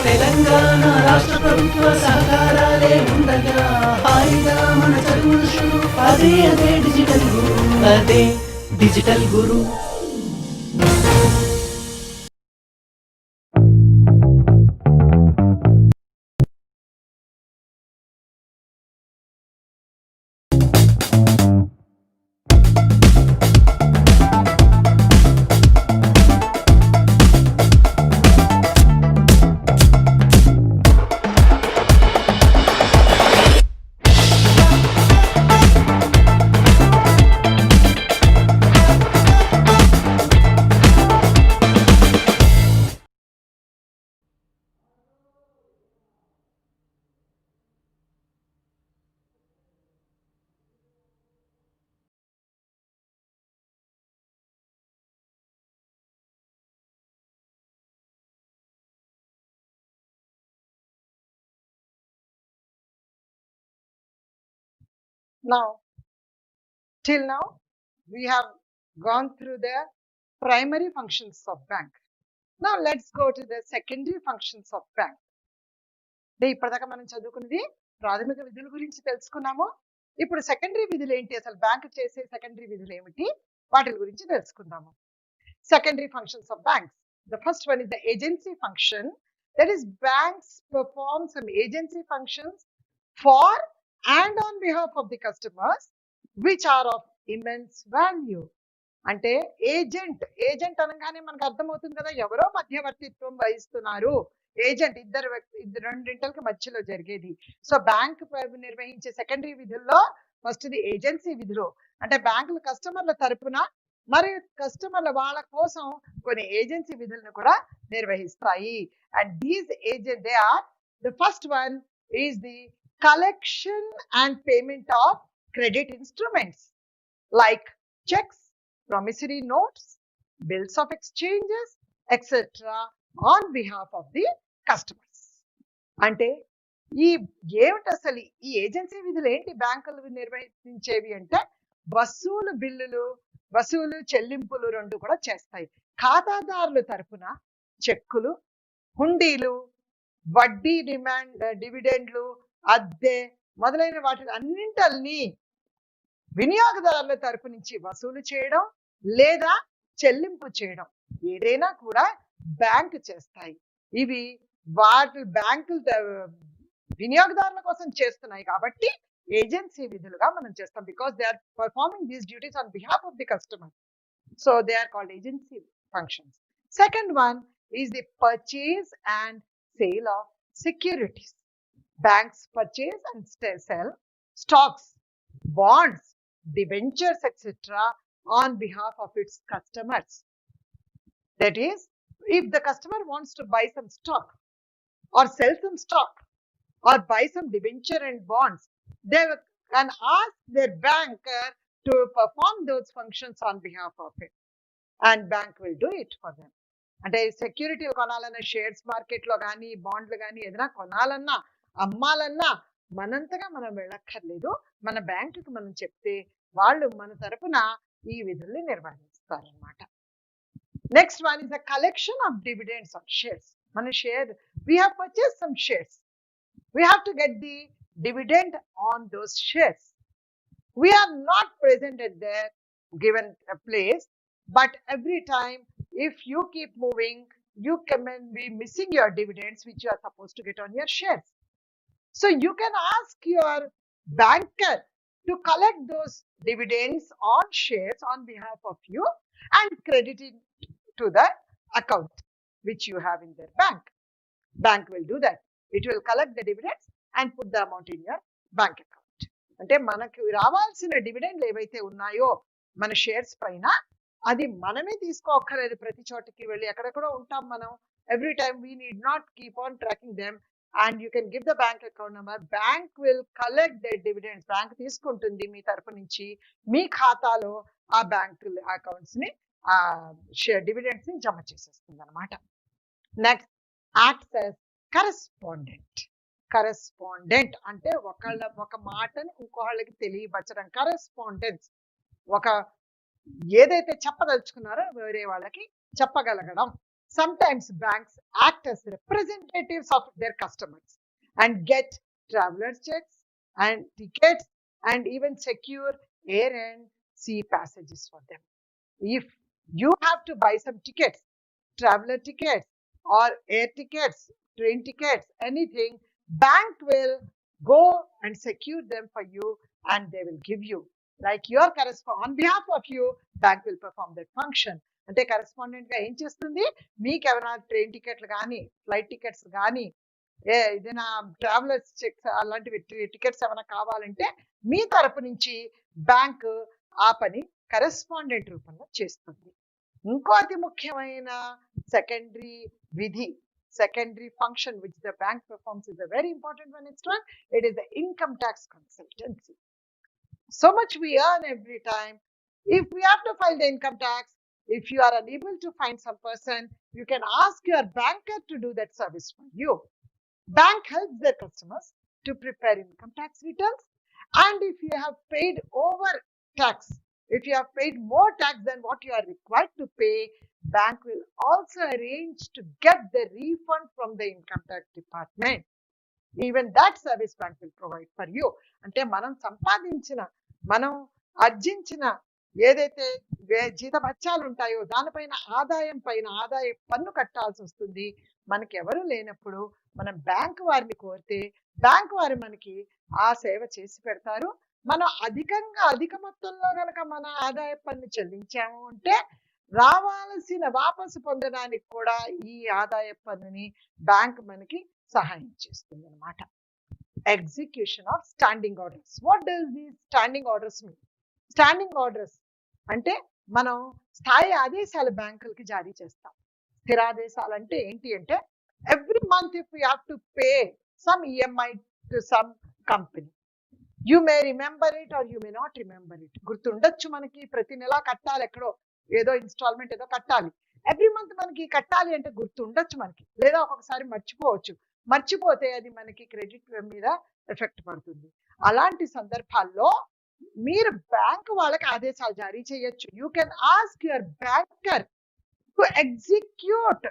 తెలంగాణ రాష్ట్ర ప్రభుత్వ సహకారాలే ఉండగా హాయిగా మన చదువులు షురు. అదే డిజిటల్ గురు, అదే digital Guru. Now, till now, we have gone through the primary functions of bank. Now, let's go to the secondary functions of bank. ఇప్పటిదాకా మనం చదువుకున్నది ప్రాథమిక విధుల గురించి తెలుసుకున్నాము. ఇప్పుడు సెకండరీ విధులు ఏంటి, అసలు బ్యాంక్ చేసే సెకండరీ విధులు ఏమిటి, వాటి గురించి తెలుసుకుందాము. Secondary functions of banks. The first one is the agency function. That is, banks perform some agency functions for and on behalf of the customers, which are of immense value. అంటే agent అనగానే మనకు అర్థమవుతుంది కదా, ఎవరో మధ్యవర్తిత్వం వహిస్తున్నారు. Agent ఇద్దరు రెండింటికి మధ్యలో జరిగేది. సో బ్యాంక్ నిర్వహించే సెకండరీ విధుల్లో ఫస్ట్ది ఏజెన్సీ విధులు. అంటే బ్యాంకులు కస్టమర్ల తరపున మరియు కస్టమర్ల వాళ్ళ కోసం కొన్ని ఏజెన్సీ విధులను కూడా నిర్వహిస్తాయి. And these agent they are, the first one is the collection and payment of credit instruments like checks, promissory notes, bills of exchanges, etc. on behalf of the customers. అంటే ఏమిటి అసలు ఈ ఏజెన్సీ విధులు ఏంటి బ్యాంకులు నిర్వహించేవి అంటే, వసూలు చెల్లింపులు రెండు కూడా చేస్తాయి. ఖాతాదారుల తరపున చెక్కులు, హుండీలు, వడ్డీ డివిడెండ్లు, అద్దె మొదలైన వాటి అన్నింటిని వినియోగదారుల తరపు నుంచి వసూలు చేయడం లేదా చెల్లింపు చేయడం ఏదైనా కూడా బ్యాంకు చేస్తాయి. ఇవి వాటి బ్యాంకులు వినియోగదారుల కోసం చేస్తున్నాయి కాబట్టి ఏజెన్సీ విధులుగా మనం చేస్తాం. Because they are performing these duties on behalf of the customer, so they are called agency functions. Second one is the purchase and sale of securities. Banks purchase and sell stocks, bonds, debentures, etc. on behalf of its customers. That is, if the customer wants to buy some stock or sell some stock or buy some debenture and bonds, they can ask their banker to perform those functions on behalf of it, and bank will do it for them. అంటే సెక్యూరిటీలు కొనాలన్నా, shares మార్కెట్లో కానీ బాండ్లు కానీ ఏదైనా కొనాలన్నా అమ్మాలన్నా మనంతగా మనం వెళ్ళక్కర్లేదు. మన బ్యాంకుకి మనం చెప్తే వాళ్ళు మన తరపున ఈ విధుల్ని నిర్వహిస్తారనమాట. Next one is the collection of dividends on shares. మన we have purchased some shares, we have to get the dividend on those shares. We are not present at their given place, but every time if you keep moving, you can be missing your dividends which you are supposed to get on your shares. So you can ask your banker to collect those dividends on shares on behalf of you and credit it to the account which you have in their bank. Bank will do that. It will collect the dividends and put the amount in your bank account. అంటే మనకు రావాల్సిన డివిడెండ్లు ఏవైతే ఉన్నాయో మన shares పైన, అది మనమే తీసుకోక్కర్లేదు. ప్రతి చోటకి వెళ్ళి ఎక్కడెక్కడో ఉంటాం మనం. Every time we need not keep on tracking them. And you can give the bank account number. Bank will collect their dividends. Bank తీసుకుంటుంది మీ తరపు నుంచి, మీ ఖాతాలో ఆ బ్యాంక్ అకౌంట్స్ ని షేర్ డివిడెండ్స్ ని జమ చేసేస్తుంది అనమాట. నెక్స్ట్, యాక్ట్స్ as కరెస్పాండెంట్ అంటే ఒక మాటని ఇంకోళ్ళకి తెలియపరచడం. కరెస్పాండెన్స్ ఒక ఏదైతే చెప్పదలుచుకున్నారో వేరే వాళ్ళకి చెప్పగలగడం. Sometimes banks act as representatives of their customers and get traveler checks and tickets and even secure air and sea passages for them. If you have to buy some tickets, traveler tickets or air tickets, train tickets, anything, bank will go and secure them for you and they will give you. Like your correspondent, on behalf of you, bank will perform that function. అంటే correspondent గా ఏం చేస్తుంది, మీకు ఏమైనా train టికెట్లు కానీ flight tickets కానీ ఏదైనా ట్రావెలర్స్ చెక్స్ అలాంటివి టికెట్స్ ఏమైనా కావాలంటే మీ తరపు నుంచి బ్యాంక్ ఆ పని కరెస్పాండెంట్ రూపంలో చేస్తుంది. ఇంకో అతి ముఖ్యమైన సెకండరీ విధి, secondary function which the bank performs is a very important one. Next one, it is the income tax consultancy. So much we earn every time. If we have to file the income tax, if you are unable to find some person, you can ask your banker to do that service for you. Bank helps their customers to prepare income tax returns, and if you have paid over tax, if you have paid more tax than what you are required to pay, bank will also arrange to get the refund from the income tax department. Even that service bank will provide for you. అంటే మనం సంపాదించిన, మనం అర్జించిన ఏదైతే జీతభత్యాలు ఉంటాయో దానిపైన ఆదాయం పైన ఆదాయ పన్ను కట్టాల్సి వస్తుంది. మనకి ఎవరు లేనప్పుడు మనం బ్యాంక్ వారిని కోరితే బ్యాంక్ వారు మనకి ఆ సేవ చేసి పెడతారు. మనం అధిక మొత్తంలో కనుక మన ఆదాయ పన్ను చెల్లించాము అంటే రావాల్సిన వాపసు పొందడానికి కూడా ఈ ఆదాయ పన్నుని బ్యాంక్ మనకి సహాయం చేస్తుంది అన్నమాట. Execution of standing orders. What does these standing orders mean? Standing orders అంటే మనం స్థాయి ఆదేశాలు బ్యాంకులకి జారీ చేస్తాం. స్థిరాదేశాలు అంటే ఏంటి అంటే every month if you have to pay some EMI to some company, you may remember it or you may not remember it. గుర్తుండొచ్చు మనకి ప్రతి నెల కట్టాలి, ఎక్కడో ఏదో ఇన్స్టాల్మెంట్ ఏదో కట్టాలి. ఎవ్రీ మంత్ మనకి కట్టాలి అంటే గుర్తుండొచ్చు మనకి, లేదా ఒక్కొక్కసారి మర్చిపోవచ్చు. మర్చిపోతే అది మనకి క్రెడిట్ మీద ఎఫెక్ట్ పడుతుంది. అలాంటి సందర్భాల్లో మీరు బ్యాంక్ వాళ్ళకి ఆదేశాలు జారీ చేయొచ్చు. You can ask your banker to execute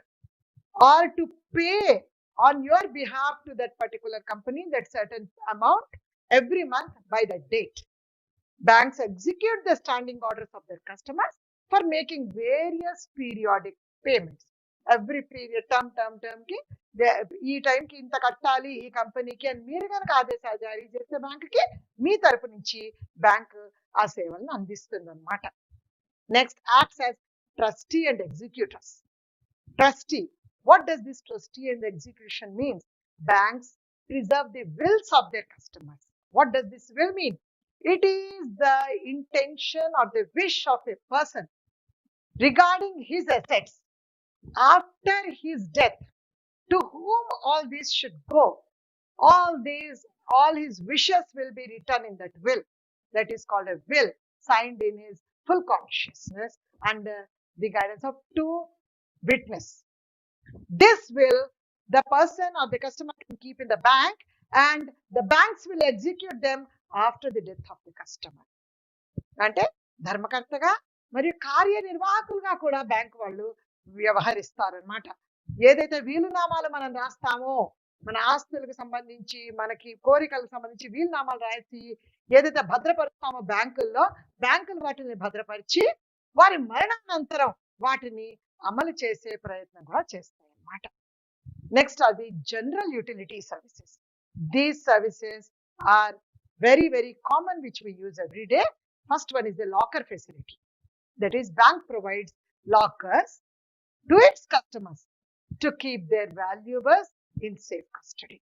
or to pay on your behalf to that particular company that certain amount every month by that date. Banks execute the standing orders of their customers for making various periodic payments. Every period term కి ఈ time కి ఇంత కట్టాలి ఈ కంపెనీకి అని మీరు కనుక ఆదేశాలు జారీ చేస్తే బ్యాంక్ కి మీ తరపు నుంచి బ్యాంక్ ఆ సేవలను అందిస్తుంది అన్నమాట. Next, acts as trustee and executors. Trustee, what does this trustee and execution means? Banks preserve the wills of their customers. What does this will mean? It is the intention or the wish of a person regarding his assets after his death, to whom all this should go. All his wishes will be written in that will. That is called a will, signed in his full consciousness under the guidance of two witnesses. This will the person or the customer can keep in the bank, and the banks will execute them after the death of the customer. అంటే ధర్మకర్తగా మరియు కార్యనిర్వాహకులుగా కూడా bank వాళ్ళు వ్యవహరిస్తారనమాట. ఏదైతే వీలునామాలు మనం రాస్తామో, మన ఆస్తులకు సంబంధించి మనకి కోరికలకు సంబంధించి వీలునామాలు రాసి ఏదైతే భద్రపరుస్తామో బ్యాంకుల్లో, బ్యాంకులు వాటిని భద్రపరిచి వారి మరణానంతరం వాటిని అమలు చేసే ప్రయత్నం కూడా చేస్తాయి అన్నమాట. నెక్స్ట్, అది general utility services. These services are very very common which we use every day. First one is the locker facility. That is, bank provides lockers to its customers to keep their valuables in safe custody.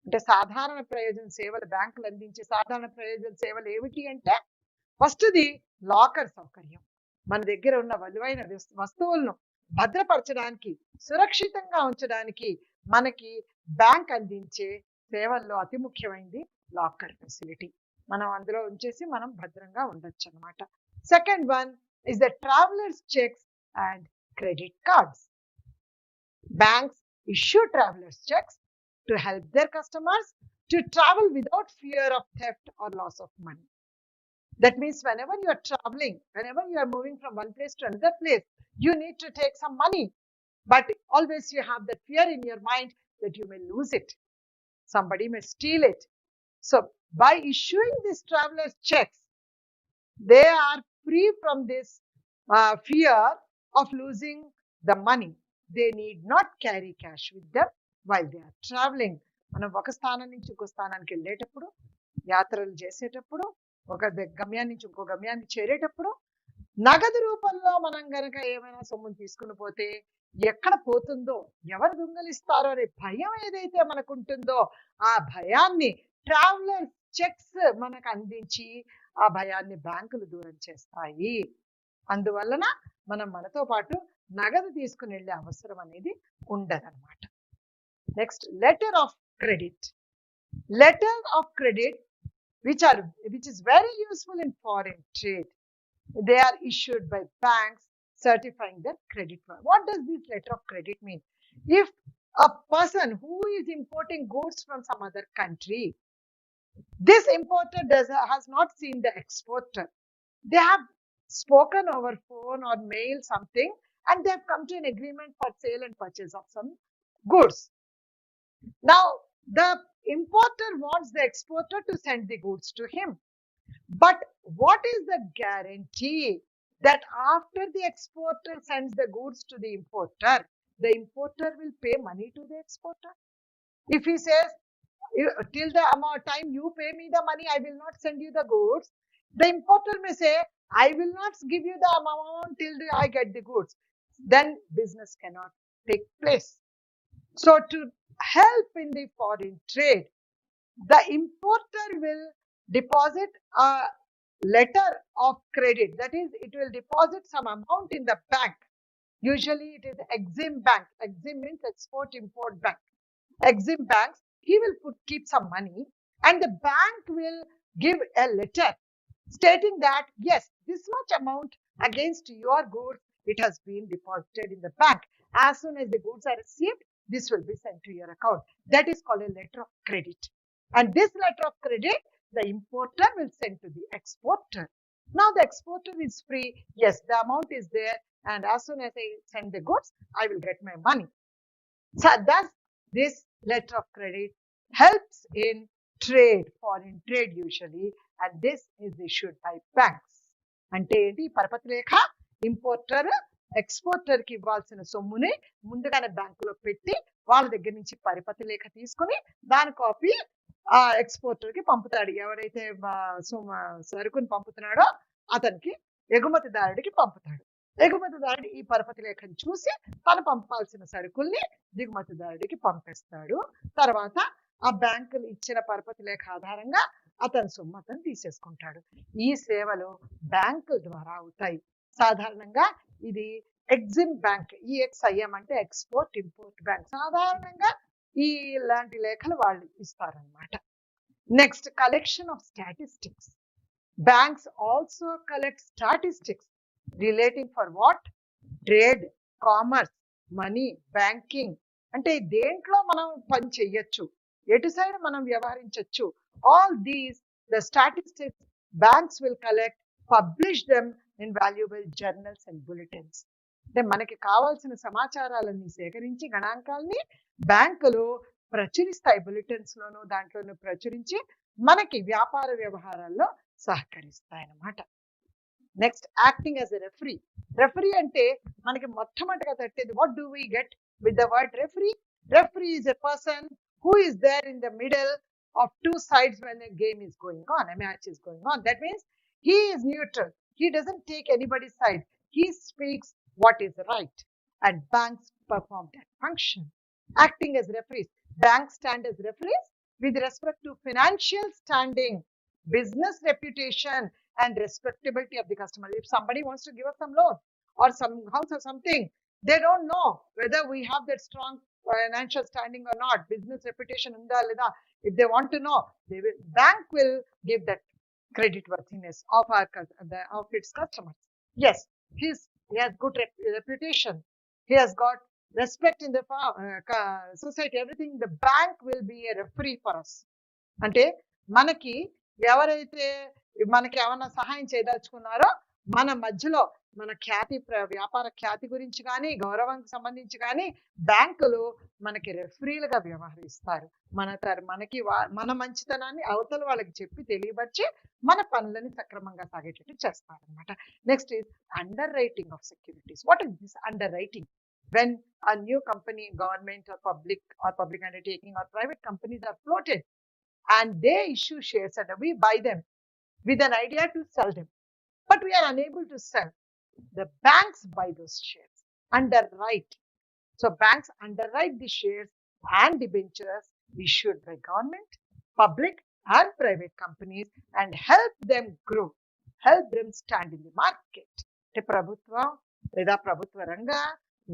అంటే సాధారణ ప్రయోజన సేవలు బ్యాంకులు అందించే సాధారణ ప్రయోజన సేవలు ఏమిటి అంటే, ఫస్ట్ది లాకర్ సౌకర్యం. మన దగ్గర ఉన్న విలువైన వస్తువులను భద్రపరచడానికి, సురక్షితంగా ఉంచడానికి మనకి బ్యాంక్ అందించే సేవల్లో అతి ముఖ్యమైనది లాకర్ ఫెసిలిటీ. మనం అందులో ఉంచేసి మనం భద్రంగా ఉండొచ్చు అన్నమాట. Second one is the travellers checks and credit cards. Banks issue travellers checks to help their customers to travel without fear of theft or loss of money. That means whenever you are traveling, whenever you are moving from one place to another place, you need to take some money. But always you have that fear in your mind that you may lose it. Somebody may steal it. So by issuing these traveler's checks, they are free from this fear of losing the money. They need not carry cash with them while they are traveling. మనం ఒక స్థానం నుంచి ఇంకో స్థానానికి వెళ్ళేటప్పుడు, యాత్రలు చేసేటప్పుడు, ఒక గమ్యాన్ని నుంచి ఇంకో గమ్యాన్ని చేరేటప్పుడు నగదు రూపంలో మనం గనక ఏమైనా సొమ్మును తీసుకుని పోతే ఎక్కడ పోతుందో, ఎవరు దొంగలిస్తారో అనే భయం ఏదైతే మనకు ఉంటుందో ఆ భయాన్ని ట్రావెలర్ చెక్స్ మనకు అందించి ఆ భయాన్ని బ్యాంకులు దూరం చేస్తాయి. అందువలన మనం మనతో పాటు నగదు తీసుకుని వెళ్ళే అవసరం అనేది ఉండదన్నమాట. Next, letter of credit. Letter of credit which is very useful in foreign trade. They are issued by banks certifying their credit. What does this letter of credit mean? If a person who is importing goods from some other country, this importer has not seen the exporter. They have spoken over phone or mail something and they have come to an agreement for sale and purchase of some goods. Now, the importer wants the exporter to send the goods to him. But what is the guarantee that after the exporter sends the goods to the importer will pay money to the exporter? If he says, till the amount time you pay me the money, I will not send you the goods, the importer may say, I will not give you the amount till I get the goods. Then business cannot take place. So to help in the foreign trade, the importer will deposit a letter of credit. That is, it will deposit some amount in the bank. Usually it is Exim Bank. Exim means Export-Import Bank. Exim banks, he will keep some money and the bank will give a letter stating that, yes, this much amount against your goods, it has been deposited in the bank. As soon as the goods are received, this will be sent to your account. That is called a letter of credit. And this letter of credit, the importer will send to the exporter. Now the exporter is free. Yes, the amount is there. And as soon as I send the goods, I will get my money. So thus, this letter of credit helps in trade, foreign trade usually. And this is issued by banks. అంటే ఏంటి, పరపతి లేఖ importer exporter కి ఇవ్వాల్సిన సొమ్ముని ముందుగానే బ్యాంకులో పెట్టి వాళ్ళ దగ్గర నుంచి పరిపతి లేఖ తీసుకుని దాని కాపీ ఆ ఎక్స్పోర్టర్ కి పంపుతాడు. ఎవరైతే సరుకుని పంపుతున్నాడో అతనికి ఎగుమతిదారుడికి పంపుతాడు. ఎగుమతిదారుడు ఈ పరపతి లేఖను చూసి తను పంపాల్సిన సరుకుల్ని దిగుమతిదారుడికి పంపిస్తాడు. తర్వాత ఆ బ్యాంకులు ఇచ్చిన పరపతి లేఖ ఆధారంగా అతని సొమ్ము అతను తీసేసుకుంటాడు. ఈ సేవలు బ్యాంకుల ద్వారా అవుతాయి. సాధారణంగా ఇది ఎగ్జిమ్ బ్యాంక్, EXIM అంటే ఎక్స్పోర్ట్ ఇంపోర్ట్ బ్యాంక్. సాధారణంగా ఇలాంటి లేఖలు వాళ్ళు ఇస్తారనమాట. Next, collection of statistics. Banks also collect statistics relating for what? Trade, commerce, money, banking. అంటే దేంట్లో మనం పని చెయ్యొచ్చు, ఎటు సైడ్ మనం వ్యవహరించవచ్చు. All these the statistics banks will collect, publish them in valuable journals and bulletins. అంటే మనకి కావాల్సిన సమాచారాలన్నీ సేకరించి గణాంకాలని బ్యాంకులు ప్రచురిస్తాయి. బులెటిన్స్ లోను దాంట్లోనూ ప్రచురించి మనకి వ్యాపార వ్యవహారాల్లో సహకరిస్తాయి అన్నమాట. Next, acting as a referee. Referee అంటే మనకి మొట్టమొదటిగా తట్టేది, what do we get with the word referee? Referee is a person who is there in the middle of two sides when a game is going on, a match is going on. That means he is neutral. He doesn't take anybody's side. He speaks what is right. And banks perform that function. Acting as referees. Banks stand as referees with respect to financial standing, business reputation, and respectability of the customer. If somebody wants to give us some loan or some house or something, they don't know whether we have that strong financial standing or not, business reputation unda leda. If they want to know, bank will give that credit worthiness of its customers. Yes, he has good reputation. He has got respect in the society, everything, the bank will be a referee for us. అంటే మనకి ఎవరైతే మనకి ఏమన్నా సహాయం చేయదలుచుకున్నారో మన మధ్యలో మన ఖ్యాతి వ్యాపార ఖ్యాతి గురించి కానీ గౌరవానికి సంబంధించి కానీ బ్యాంకులు మనకి రెఫరీలుగా వ్యవహరిస్తారు. మనకి మన మంచితనాన్ని అవతల వాళ్ళకి చెప్పి తెలియపరిచి మన పనులని సక్రమంగా సాగేటట్టు చేస్తారనమాట. Next is under writing of securities. What is this under writing? When a new company, government or public undertaking or private companies are floated and they issue shares and we buy them with an idea to sell them, but we are unable to sell, the banks buy those shares, underwrite. So banks underwrite the shares and debentures issued by government, public and private companies and help them grow, help them stand in the market. అంటే ప్రభుత్వం లేదా ప్రభుత్వ రంగ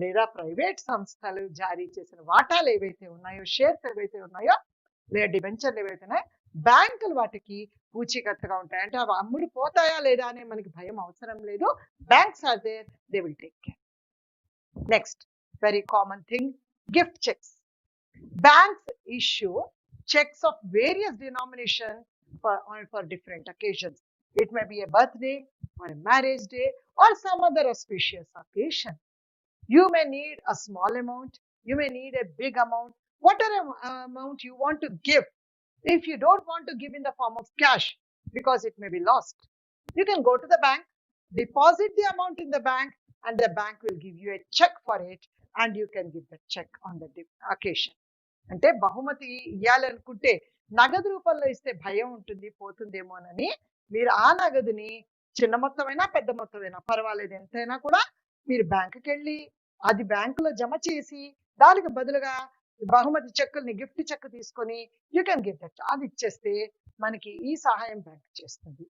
లేదా private సంస్థలు జారీ చేసిన వాటాలు ఏవైతే ఉన్నాయో, షేర్స్ ఏవైతే ఉన్నాయో, లేదా డిబెంచర్లు ఏవైతే ఉన్నాయో, బ్యాంకులు వాటికి పూచీకత్తుగా ఉంటాయి. అంటే అవి అమ్ముడు పోతాయా లేదా అనే మనకి భయం అవసరం లేదు. Banks are there, they will take care. Next very common thing, gift cheques. Banks issue cheques of various denomination for different occasions. It may be a birthday or a marriage day or some other auspicious occasion. You may need a small amount, you may need a big amount, whatever amount you want to give. If you don't want to give in the form of cash because it may be lost, you can go to the bank, deposit the amount in the bank, and the bank will give you a check for it and you can give the check on the occasion. అంటే బహుమతి ఇవ్వాలనుకుంటే నగదు రూపంలో ఇస్తే భయం ఉంటుంది, పోతుందేమోనని మీరు ఆ నగదుని చిన్న మొత్తమైనా పెద్ద మొత్తమైనా పర్వాలేదు, ఎంతైనా కూడా మీరు బ్యాంకుకి వెళ్ళి అది బ్యాంకులో జమ చేసి దానికి బదులుగా బహుమతి చెక్కుల్ని, గిఫ్ట్ చెక్ తీసుకొని యూ కెన్ గివ్ దట్, అది ఇచ్చేస్తే మనకి ఈ సహాయం బ్యాంక్ చేస్తుంది.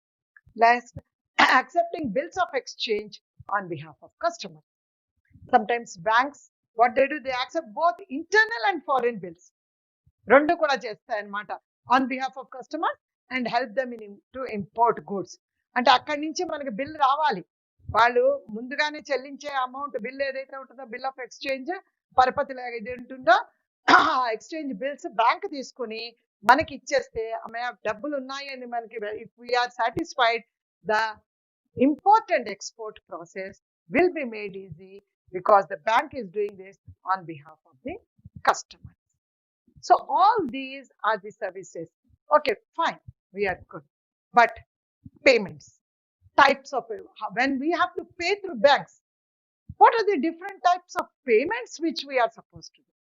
Last, accepting bills of exchange on behalf of customer. Sometimes banks what they do, they accept both internal and foreign bills, రెండు కూడా చేస్తాయి అన్నమాట on behalf of customer and help them in to import goods. అంటే అక్కడి నుంచి మనకి bill రావాలి, వాళ్ళు ముందుగానే చెల్లించే అమౌంట్ బిల్ ఏదైతే ఉంటుందో, బిల్ ఆఫ్ ఎక్స్చేంజ్ పరపతి ఇది ఉంటుందో, ఎక్స్చేంజ్ బిల్స్ బ్యాంక్ తీసుకుని మనకి ఇచ్చేస్తే డబ్బులు ఉన్నాయి అని మనకి, if we are satisfied, the import and export process will be made easy because the bank is doing this on behalf of the customer. So all these are the services. Okay, fine, we are good. But payments, types of, when we have to pay through banks, what are the different types of payments which we are supposed to do?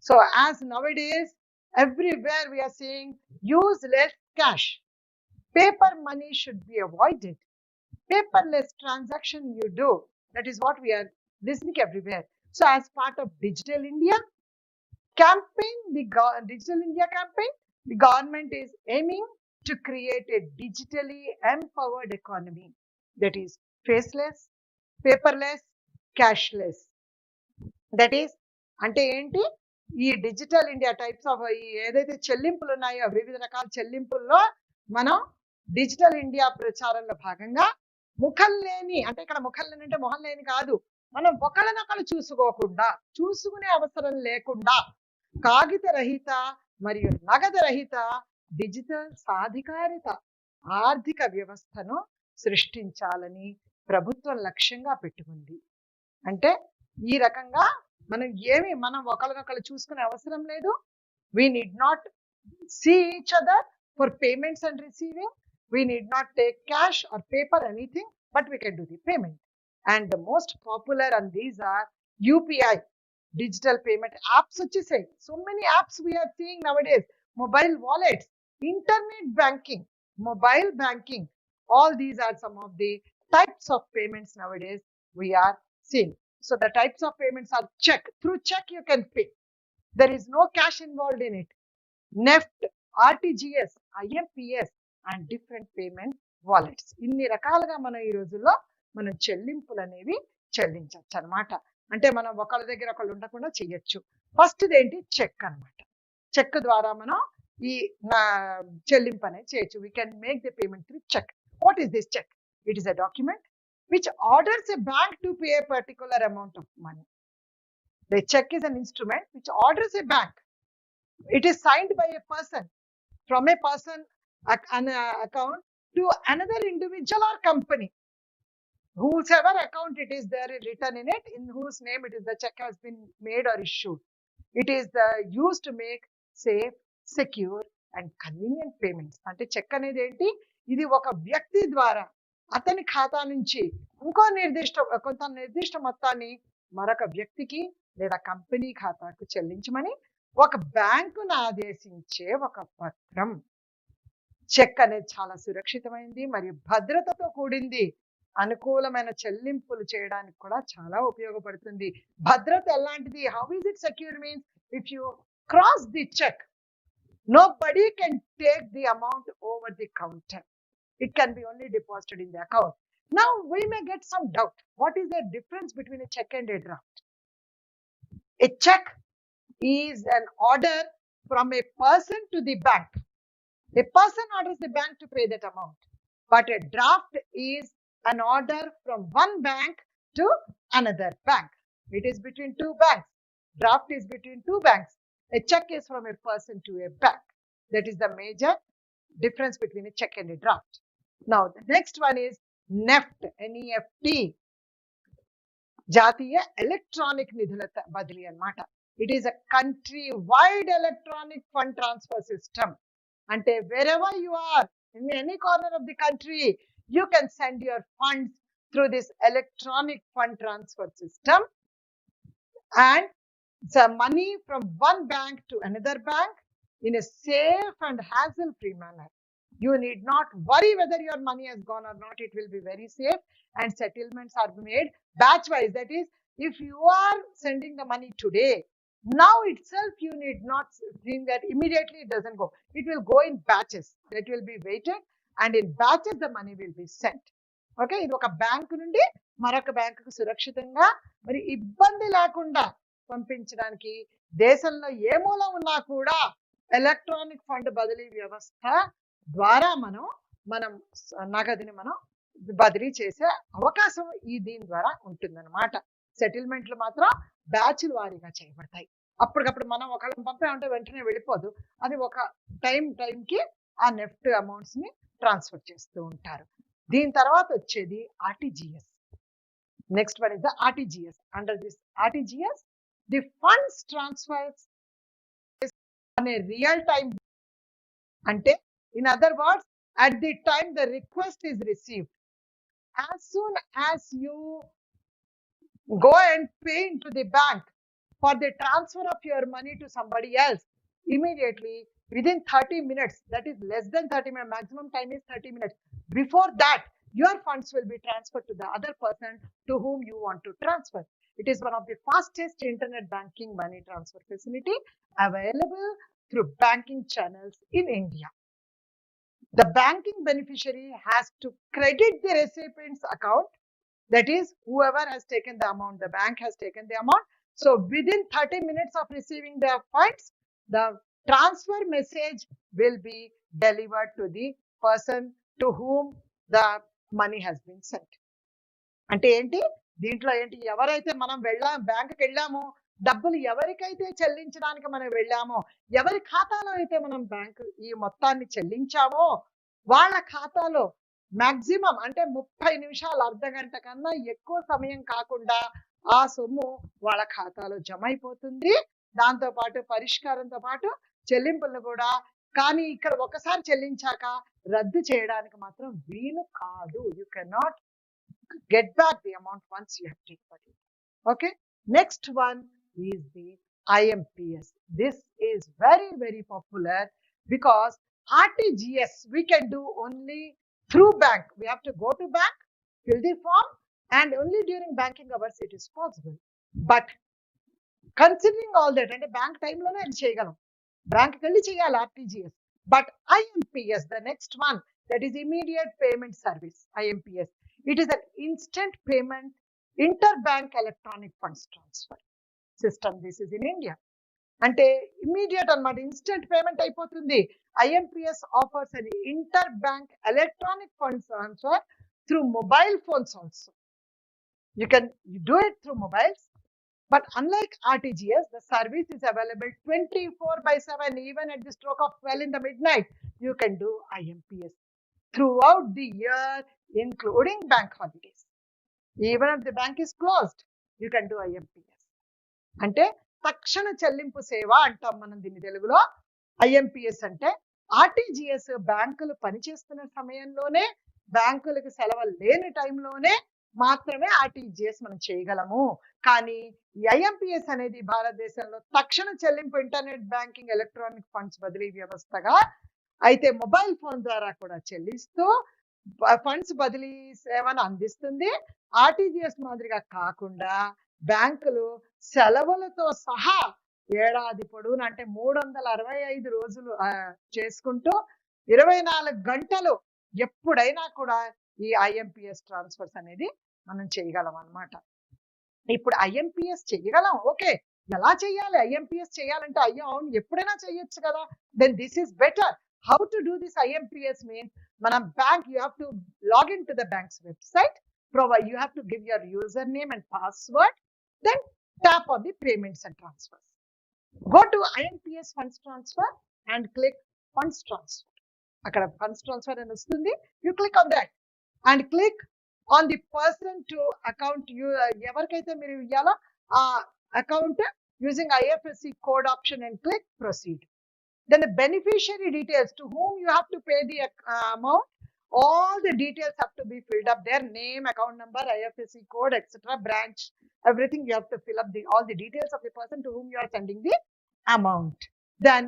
So as nowadays, everywhere we are saying use less cash. Paper money should be avoided. Paperless transaction you do, that is what we are listening everywhere. So as part of Digital India campaign, Digital India campaign, the government is aiming to create a digitally empowered economy that is faceless, paperless, cashless. That is, అంటే ఏంటి, ఈ digital India types of ఏదైతే చెల్లింపులు ఉన్నాయో, వివిధ రకాల చెల్లింపుల్లో మనం డిజిటల్ ఇండియా ప్రచారంలో భాగంగా ముఖం లేని, అంటే ఇక్కడ ముఖం లేని అంటే మొహం లేని కాదు, మనం ఒకళ్ళనొకళ్ళు చూసుకోకుండా, చూసుకునే అవసరం లేకుండా కాగిత రహిత మరియు నగదు రహిత డిజిటల్ సాధికారిత ఆర్థిక వ్యవస్థను సృష్టించాలని ప్రభుత్వం లక్ష్యంగా పెట్టుకుంది. అంటే ఈ రకంగా మనం ఒకళ్ళనొకళ్ళు చూసుకునే అవసరం లేదు. We need not see each other for payments and receiving. We need not take cash or paper anything, but we can do the payment. And the most popular on these are UPI, digital payment apps. So many apps we are seeing nowadays, mobile wallets, internet banking, mobile banking, all these are some of the types of payments nowadays we are seeing. So the types of payments are check. Through check you can pay. There is no cash involved in it. NEFT, RTGS, IMPS and different payment wallets. ఇన్ని రకాలుగా మనం ఈ రోజుల్లో మనం చెల్లింపులు అనేవి చెల్లించవచ్చు అనమాట. అంటే మనం ఒకళ్ళ దగ్గర ఒకళ్ళు ఉండకుండా చెయ్యొచ్చు. ఫస్ట్ ఏంటి, చెక్ అనమాట. చెక్ ద్వారా మనం ఈ చెల్లింపు అనేది చేయొచ్చు. We can make the payment through cheque. What is this cheque? It is a document which orders a bank to pay a particular amount of money. The check is an instrument which orders a bank. It is signed by a person, from a person an account to another individual or company. Whosever account it is there written in it, in whose name it is, the check has been made or issued. It is used to make safe, secure and convenient payments. అంటే check అనేది ఏంటి, ఇది ఒక వ్యక్తి ద్వారా అతని ఖాతా నుంచి కొంత నిర్దిష్ట మొత్తాన్ని మరొక వ్యక్తికి లేదా కంపెనీ ఖాతాకు చెల్లించమని ఒక బ్యాంకును ఆదేశించే ఒక పత్రం. చెక్ అనేది చాలా సురక్షితమైంది మరియు భద్రతతో కూడింది. అనుకూలమైన చెల్లింపులు చేయడానికి కూడా చాలా ఉపయోగపడుతుంది. భద్రత ఎలాంటిది? How is it secure means if you cross the cheque, nobody can take the amount over the counter. It can be only deposited in the account. Now we may get some doubt. What is the difference between a check and a draft? A check is an order from a person to the bank. A person orders the bank to pay that amount. But a draft is an order from one bank to another bank. It is between two banks. Draft is between two banks. A check is from a person to a bank. That is the major difference between a check and a draft. Now, the next one is NEFT, NEFT. జాతీయ electronic నిధుల బదిలీ అన్నమాట. It is a country wide electronic fund transfer system. అంటే wherever you are in any corner of the country, you can send your funds through this electronic fund transfer system, and the money from one bank to another bank in a safe and hassle-free manner. You need not worry whether your money has gone or not. It will be very safe, and settlements are made batch-wise. That is, if you are sending the money today, now itself you need not think that immediately it doesn't go. It will go in batches. It will be weighted, and in batches the money will be sent. Okay, ఇది ఒక bank నుండి మరొక బ్యాంకుకు సురక్షితంగా మరి ఇబ్బంది లేకుండా పంపించడానికి దేశంలో ఏ మూల ఉన్నా కూడా ఎలక్ట్రానిక్ ఫండ్ బదిలీ వ్యవస్థ ద్వారా మనం నగదుని మనం బదిలీ చేసే అవకాశం దీని ద్వారా ఉంటుందన్నమాట. సెటిల్మెంట్లు మాత్రం బ్యాచ్ల వారీగా చేయబడతాయి. అప్పటికప్పుడు మనం ఒకళ్ళని పంపామంటే వెంటనే వెళ్ళిపోదు. అది ఒక టైంకి ఆ నెఫ్ట్ అమౌంట్స్ ని ట్రాన్స్ఫర్ చేస్తూ ఉంటారు. దీని తర్వాత వచ్చేది RTGS. Next one is the RTGS. Under this RTGS, the funds transfers on a real time. అంటే in other words, at the time the request is received, as soon as you go and pay into the bank for the transfer of your money to somebody else, immediately within 30 minutes, that is less than 30 minutes, maximum time is 30 minutes. Before that, your funds will be transferred to the other person to whom you want to transfer. It is one of the fastest internet banking money transfer facility available through banking channels in India. The banking beneficiary has to credit the recipient's account. That is, whoever has taken the amount, the bank has taken the amount. So within 30 minutes of receiving the funds, the transfer message will be delivered to the person to whom the money has been sent. అంటే ఏంటి, దీంట్లో ఏంటి, ఎవరైతే మనం బ్యాంకుకి వెళ్ళామో, డబ్బులు ఎవరికైతే చెల్లించడానికి మనం వెళ్ళామో, ఎవరి ఖాతాలో అయితే మనం బ్యాంకు ఈ మొత్తాన్ని చెల్లించామో వాళ్ళ ఖాతాలో మాక్సిమం అంటే 30 నిమిషాలు, అర్ధ గంట కన్నా ఎక్కువ సమయం కాకుండా ఆ సొమ్ము వాళ్ళ ఖాతాలో జమ అయిపోతుంది. దాంతో పాటు పరిష్కారంతో పాటు చెల్లింపులను కూడా. కానీ ఇక్కడ ఒకసారి చెల్లించాక రద్దు చేయడానికి మాత్రం వీలు కాదు. You can not get back the amount once you have taken it. Okay, next one is the IMPS. This is very, very popular because RTGS we can do only through bank. We have to go to bank, fill the form, and only during banking hours it is possible. But considering all that, and bank time lone adi cheyagalum, bank kelli cheyali RTGS. But IMPS, the next one, that is immediate payment service, IMPS. It is an instant payment interbank electronic funds transfer system. This is in India. అంటే immediate అన్నమాట, instant payment అయిపోతుంది. IMPS offers an interbank electronic funds transfer through mobile phones also. You can do it through mobiles, But unlike RTGS, the service is available 24/7, even at the stroke of 12 in the midnight. You can do IMPS throughout the year, including bank holidays. Even if the bank is closed, you can do IMPS. అంటే తక్షణ చెల్లింపు సేవ అంటాం మనం దీన్ని తెలుగులో. IMPS అంటే RTGS బ్యాంకులు పనిచేస్తున్న సమయంలోనే, బ్యాంకులకు సెలవులు లేని టైంలోనే మాత్రమే ఆర్టీజీఎస్ మనం చేయగలము. కానీ ఈ ఐఎంపిఎస్ అనేది భారతదేశంలో తక్షణ చెల్లింపు, ఇంటర్నెట్ బ్యాంకింగ్, ఎలక్ట్రానిక్ ఫండ్స్ బదిలీ వ్యవస్థగా అయితే మొబైల్ ఫోన్ ద్వారా కూడా చెల్లిస్తూ ఫండ్స్ బదిలీ సేవను అందిస్తుంది. ఆర్టీజీఎస్ మాదిరిగా కాకుండా బ్యాంకులు సెలవులతో సహా ఏడాది పొడవునా అంటే 365 రోజులు చేసుకుంటూ 24 గంటలు ఎప్పుడైనా కూడా ఈ ఐఎంపిఎస్ ట్రాన్స్ఫర్స్ అనేది మనం చేయగలం అన్నమాట. ఇప్పుడు ఐఎంపిఎస్ చేయగలం, ఓకే. ఎలా చేయాలి? ఐఎంపిఎస్ చేయాలంటే అయ్యో అవును ఎప్పుడైనా చేయొచ్చు కదా. Then this is better. How to do this IMPS means, మన bank you have to log in to the bank's website, provide you have to give your username and password, then tap on the payments and transfers. Go to IMPS funds transfer and click funds transfer. Akkada funds transfer అని వస్తుంది. You click on that and click on the person to account. You ఎవరికైతే మీరు ఇవ్వాలో ఆ account using IFSC code option and click proceed. Then the beneficiary details, to whom you have to pay the amount, all the details have to be filled up, their name, account number, IFSC code, etc., branch, everything you have to fill up all the details of the person to whom you are sending the amount. Then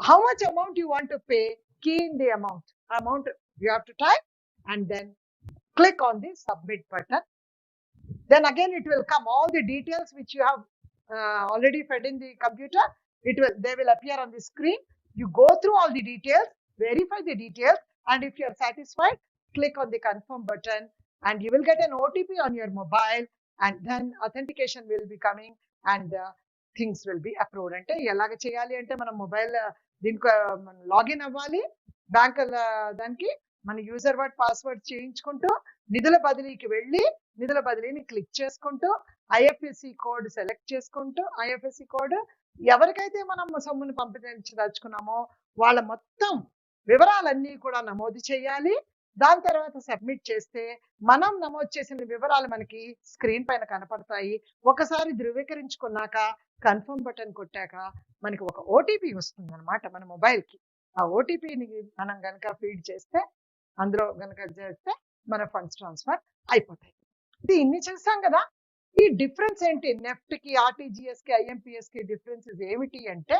how much amount you want to pay, key in the amount you have to type and then click on the submit button. Then again it will come all the details which you have already fed in the computer. They will appear on the screen. You go through all the details, verify the details, and if you are satisfied, click on the confirm button and you will get an OTP on your mobile, and then authentication will be coming and things will be approved. అంటే ఎలాగ చేయాలి అంటే మనం mobile దీనికి login అవ్వాలి, bank దానికి మన user word password చేయించుకుంటూ నిధుల బదిలీకి వెళ్ళి నిధుల బదిలీని క్లిక్ చేసుకుంటూ ఐఎఫ్ఎస్సి కోడ్ సెలెక్ట్ చేసుకుంటూ ఐఎఫ్ఎస్సి కోడ్ ఎవరికైతే మనం సొమ్మును పంపించదలుచుకున్నామో వాళ్ళ మొత్తం వివరాలన్నీ కూడా నమోదు చేయాలి. దాని తర్వాత సబ్మిట్ చేస్తే మనం నమోదు చేసిన వివరాలు మనకి స్క్రీన్ పైన కనపడతాయి. ఒకసారి ధృవీకరించుకున్నాక కన్ఫర్మ్ బటన్ కొట్టాక మనకి ఒక ఓటీపీ వస్తుంది అనమాట మన మొబైల్కి. ఆ ఓటీపీని మనం కనుక ఫీడ్ చేస్తే, అందులో కనుక చేస్తే మన ఫండ్స్ ట్రాన్స్ఫర్ అయిపోతాయి. ఇది ఇన్ని చేస్తాం కదా. ఈ డిఫరెన్స్ ఏంటి? నెఫ్ట్ కి, ఆర్టీజీఎస్ కి, ఐఎంపిఎస్ కి డిఫరెన్సెస్ ఏమిటి అంటే,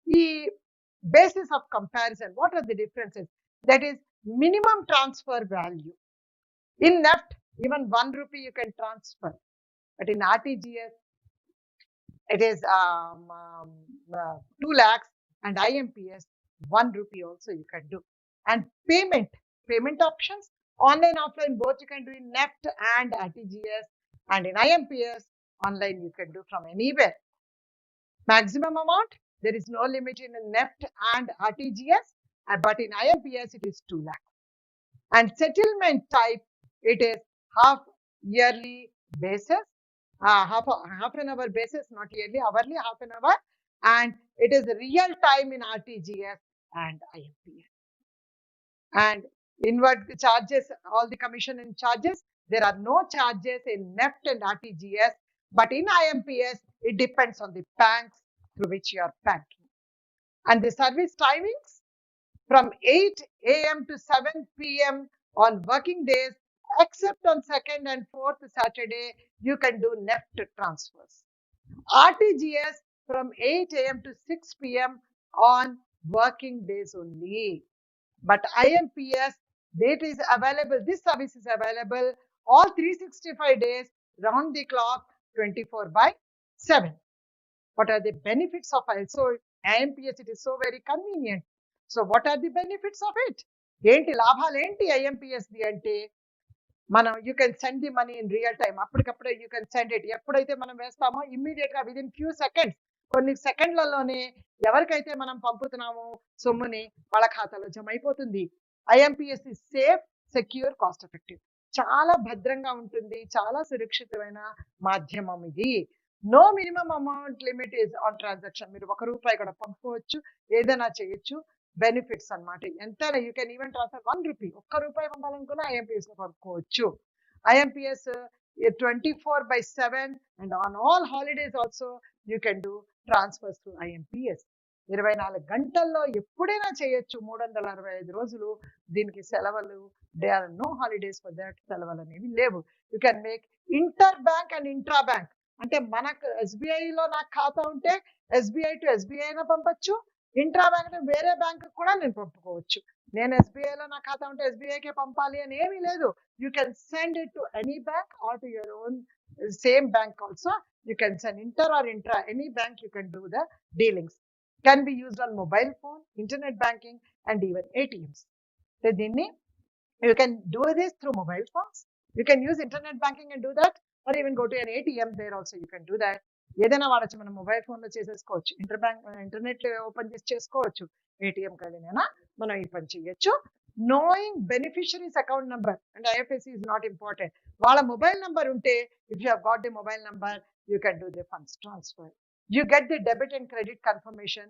ఈ basis of comparison, what are the differences? That is minimum transfer value. In NEFT, even 1 rupee you can transfer, but in RTGS it is 2 lakhs, and IMPS 1 rupee also you can do. And payment options, online, offline, both you can do in NEFT and RTGS, and in IMPS online you can do from anywhere. Maximum amount, there is no limit in NEFT and RTGS, but in IMPS it is 2 lakh. And settlement type, it is half yearly basis, half an hour basis, not yearly, hourly, half an hour, and it is real time in RTGS and IMPS. And inward charges, all the commission and charges, there are no charges in NEFT and RTGS, but in IMPS it depends on the banks through which you are banking. And the service timings, from 8 a.m. to 7 p.m. on working days, except on 2nd and 4th Saturday, you can do NEFT transfers. RTGS from 8 a.m. to 6 p.m. on working days only. But IMPS, that is available, this service is available all 365 days, round the clock, 24/7. What are the benefits of it? So IMPS, it is so very convenient. So what are the benefits of it? ఏంటి లాభాలు ఏంటి IMPS the అంటే, మనం you can send the money in real time, అప్పటికప్పుడే you can send it. ఎప్పుడైతే మనం వేస్తామో immediate గా within few seconds, కొన్ని సెకండ్లలోనే ఎవరికైతే మనం పంపుతున్నామో సొమ్ముని వాళ్ళ ఖాతాలో జమ అయిపోతుంది. IMPS is safe, secure, cost effective. చాలా భద్రంగా ఉంటుంది, చాలా సురక్షితమైన మాధ్యమం ఇది. No minimum amount limit is on transaction. మీరు ₹1 కూడా పంపుకోవచ్చు, ఏదైనా చేయొచ్చు. బెనిఫిట్స్ అన్నమాట. ఎంతైనా యూ కెన్ ఈవెన్ ట్రాన్స్ఫర్ ₹1. ₹1 పంపాలనుకున్నా IMPS లో పంపుకోవచ్చు. IMPS 24/7 and on all holidays also you can do transfers through IMPS. 24 గంటల్లో ఎప్పుడైనా చేయొచ్చు. 365 రోజులు దీనికి సెలవులు. They are no holidays for that. సెలవులు అనేవి లేవు. You can make inter bank and intra bank. అంటే మనకు SBIలో నాకు ఖాతా ఉంటే SBI టు SBI అయినా పంపచ్చు. ఇంట్రా బ్యాంక్ అంటే వేరే బ్యాంక్ కూడా నేను పంపుకోవచ్చు. నేను SBIలో నా ఖాతా ఉంటే SBIకే పంపాలి అని ఏమీ లేదు. You can send it to any bank or to your own same bank also. You can send inter or intra, any bank you can do the dealings. Can be used on mobile phone, internet banking and even ATMs. So you can do this through mobile phones. You can use internet banking and do that, or even go to an ATM. There also you can do that. ఏదైనా వాడచ్చు. మనం mobile phone లో చేసేసుకోవచ్చు. Internet open చేసి చేసుకోవచ్చు. ATM కలిగినా మనం ఈ పని చేయొచ్చు. knowing beneficiaries account number and IFSC is not important. వాళ్ళ మొబైల్ నంబర్ ఉంటే, if you have got the mobile number, you can do the funds transfer. You get the debit and credit confirmation.